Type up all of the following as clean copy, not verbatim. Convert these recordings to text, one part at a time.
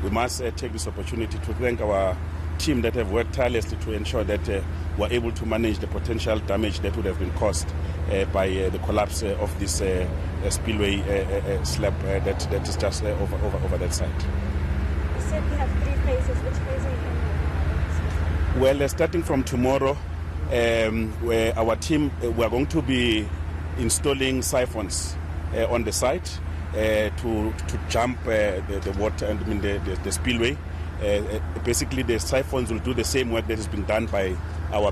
we must take this opportunity to thank our team that have worked tirelessly to ensure that we're able to manage the potential damage that would have been caused by the collapse of this spillway slab that is just over that site. You said you have 3 phases. Which phase are you in? Well, starting from tomorrow, where our team, we are going to be installing siphons on the site to jump the water and the spillway. Basically, the siphons will do the same work that is being done by our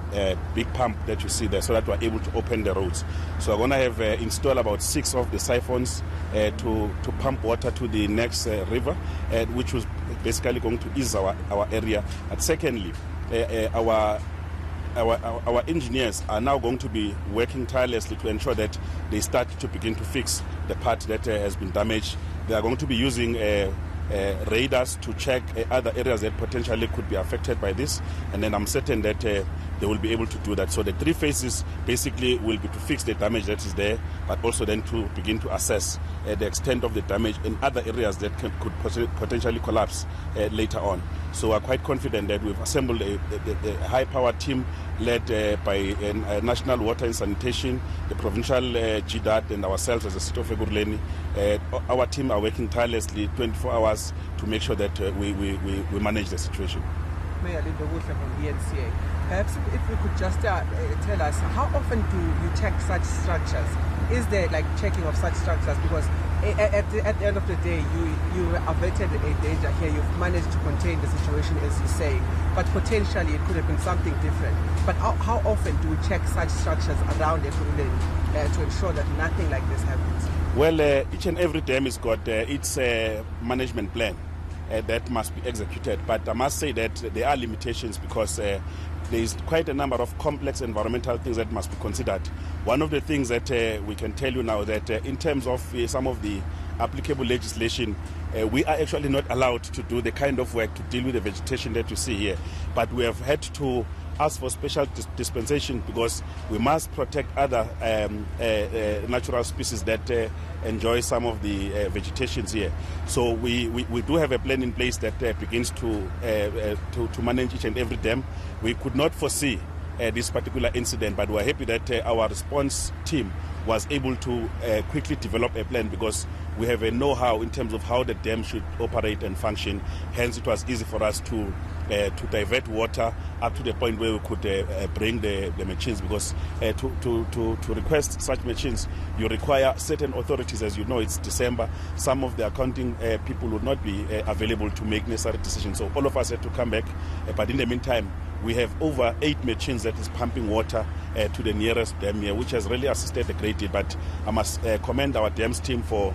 big pump that you see there, so that we're able to open the roads. So we're going to have installed about 6 of the siphons to pump water to the next river, which was basically going to ease our area. And secondly, our engineers are now going to be working tirelessly to ensure that they start to begin to fix the part that has been damaged. They are going to be using radars to check other areas that potentially could be affected by this, and then I'm certain that they will be able to do that. So the 3 phases basically will be to fix the damage that is there, but also then to begin to assess the extent of the damage in other areas that could potentially collapse later on. So we're quite confident that we've assembled a high-powered team led by National Water and Sanitation, the provincial GDAT, and ourselves as the City of Ekurhuleni. Our team are working tirelessly 24 hours to make sure that we manage the situation. Mayor from ENCA, perhaps if you could just tell us, how often do you check such structures? Is there like checking of such structures? Because at the end of the day, you averted a danger here. You've managed to contain the situation, as you say, but potentially it could have been something different. But how often do we check such structures around Ekurhuleni to ensure that nothing like this happens? Well, each and every dam has got its management plan that must be executed. But I must say that there are limitations because there is quite a number of complex environmental things that must be considered. One of the things that we can tell you now that in terms of some of the applicable legislation, we are actually not allowed to do the kind of work to deal with the vegetation that you see here. But we have had to ask for special dispensation because we must protect other natural species that enjoy some of the vegetations here. So we do have a plan in place that begins to manage each and every dam. We could not foresee this particular incident, but we're happy that our response team was able to quickly develop a plan because we have a know-how in terms of how the dam should operate and function. Hence, it was easy for us to divert water up to the point where we could bring the machines, because to request such machines, you require certain authorities. As you know, it's December. Some of the accounting people would not be available to make necessary decisions. So all of us had to come back. But in the meantime, we have over 8 machines that is pumping water to the nearest dam here, which has really assisted a great deal. But I must commend our dams team for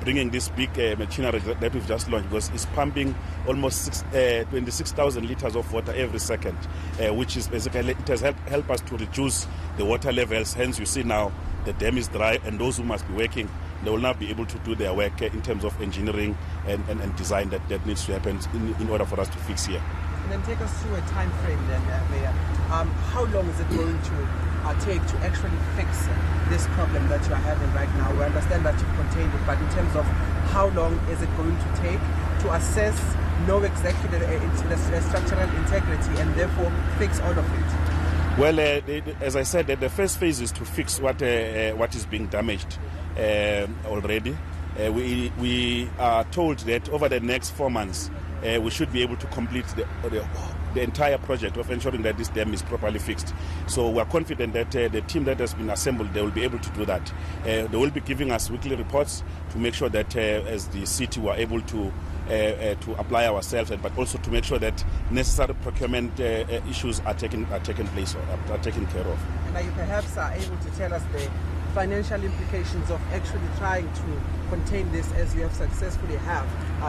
bringing this big machinery that we've just launched, because it's pumping almost 26,000 liters of water every second, which is basically, it has helped us to reduce the water levels. Hence, you see now the dam is dry, and those who must be working, they will now be able to do their work in terms of engineering and design that needs to happen in order for us to fix here. And then take us through a time frame then, Mayor. How long is it going to take to actually fix this problem that you are having right now? We understand that you've contained it, but in terms of how long is it going to take to assess, know exactly the structural integrity, and therefore fix all of it? Well, as I said, the first phase is to fix what is being damaged already. We are told that over the next 4 months, we should be able to complete the entire project of ensuring that this dam is properly fixed. So we are confident that the team that has been assembled, they will be able to do that. They will be giving us weekly reports to make sure that as the city we are able to apply ourselves, but also to make sure that necessary procurement issues are taken place or are taken care of. And are you perhaps able to tell us the financial implications of actually trying to contain this, as you have successfully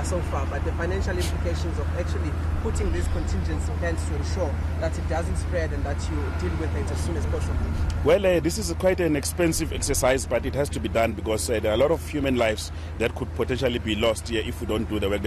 so far, but the financial implications of actually putting these contingency plans to ensure that it doesn't spread and that you deal with it as soon as possible? Well, this is quite an expensive exercise, but it has to be done because there are a lot of human lives that could potentially be lost here if we don't do the work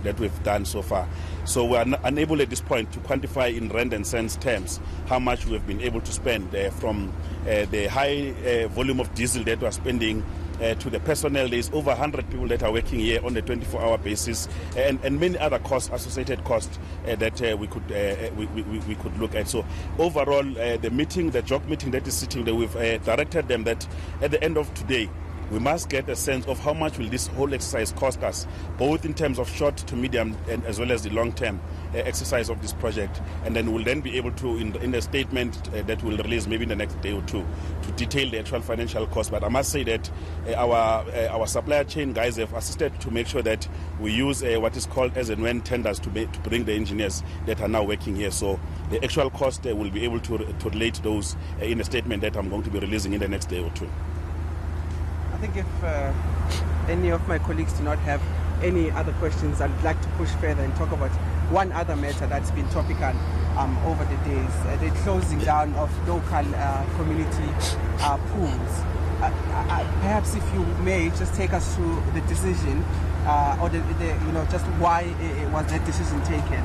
that we've done so far. So we are unable at this point to quantify in rand and cents terms how much we have been able to spend from the high volume of diesel that we are spending to the personnel. There's over 100 people that are working here on a 24-hour basis, and many other costs, associated costs that we could look at. So overall, the job meeting that is sitting there, we've directed them that at the end of today, we must get a sense of how much will this whole exercise cost us, both in terms of short to medium and as well as the long-term exercise of this project. And then we'll then be able to, in a statement that we'll release maybe in the next day or two, to detail the actual financial cost. But I must say that our supplier chain guys have assisted to make sure that we use what is called as and when tenders to bring the engineers that are now working here. So the actual cost we'll be able to relate those in a statement that I'm going to be releasing in the next day or two. I think if any of my colleagues do not have any other questions, I'd like to push further and talk about one other matter that's been topical over the days, the closing down of local community pools. Perhaps if you may just take us through the decision or just why was that decision taken,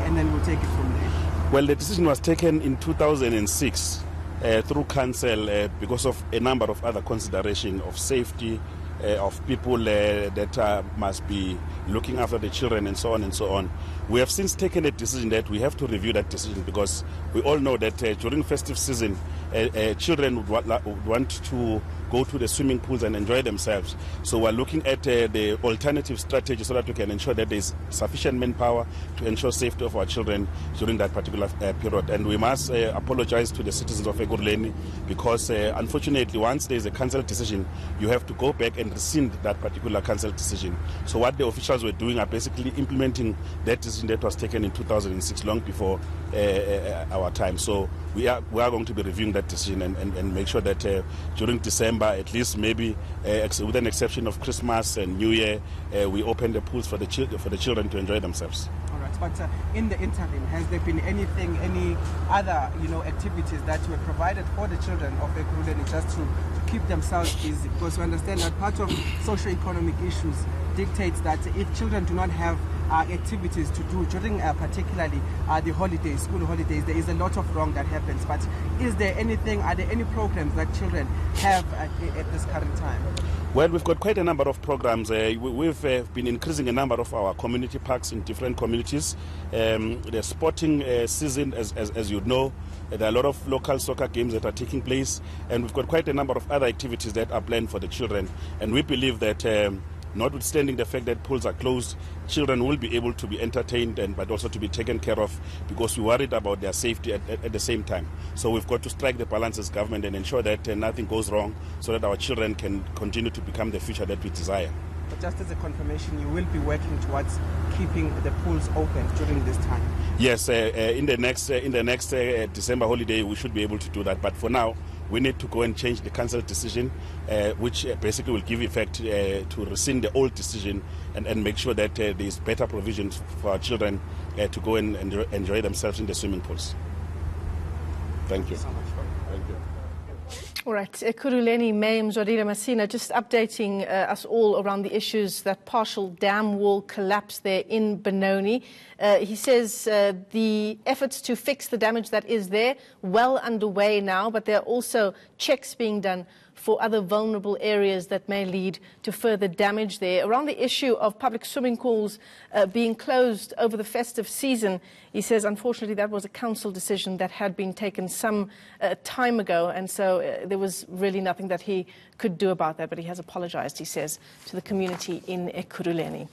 and then we'll take it from there. Well, the decision was taken in 2006 through council because of a number of other considerations of safety, of people that must be looking after the children and so on and so on. We have since taken a decision that we have to review that decision, because we all know that during festive season, children would want to go to the swimming pools and enjoy themselves. So we're looking at the alternative strategy so that we can ensure that there's sufficient manpower to ensure safety of our children during that particular period. And we must apologize to the citizens of Ekurhuleni, because unfortunately, once there's a council decision, you have to go back and rescind that particular council decision. So what the officials were doing are basically implementing that decision that was taken in 2006, long before our time. So we are going to be reviewing that decision and make sure that during December, at least maybe with an exception of Christmas and New Year, we open the pools for the children to enjoy themselves. All right, but in the interim, has there been any other activities that were provided for the children of Ekurhuleni just to keep themselves busy? Because we understand that part of socio-economic issues dictates that if children do not have activities to do during particularly the holidays, school holidays, there is a lot of wrong that happens. But are there any programs that children have at this current time? Well, we've got quite a number of programs. We've been increasing a number of our community parks in different communities. The sporting season, as you know, there are a lot of local soccer games that are taking place, and we've got quite a number of other activities that are planned for the children. And we believe that notwithstanding the fact that pools are closed, children will be able to be entertained but also to be taken care of, because we're worried about their safety at the same time. So we've got to strike the balance as government and ensure that nothing goes wrong, so that our children can continue to become the future that we desire. But just as a confirmation, you will be working towards keeping the pools open during this time? Yes, in the next December holiday, we should be able to do that. But for now, we need to go and change the council decision, which basically will give effect to rescind the old decision and make sure that there is better provisions for our children to go and enjoy themselves in the swimming pools. Thank you. Thank you so much. Thank you. All right, Ekurhuleni Mayor Mzwadile Masina just updating us all around the issues that partial dam wall collapse there in Benoni. He says the efforts to fix the damage that is there well underway now, but there are also checks being done for other vulnerable areas that may lead to further damage there. Around the issue of public swimming pools being closed over the festive season, he says unfortunately that was a council decision that had been taken some time ago, and so there was really nothing that he could do about that, but he has apologized, he says, to the community in Ekurhuleni.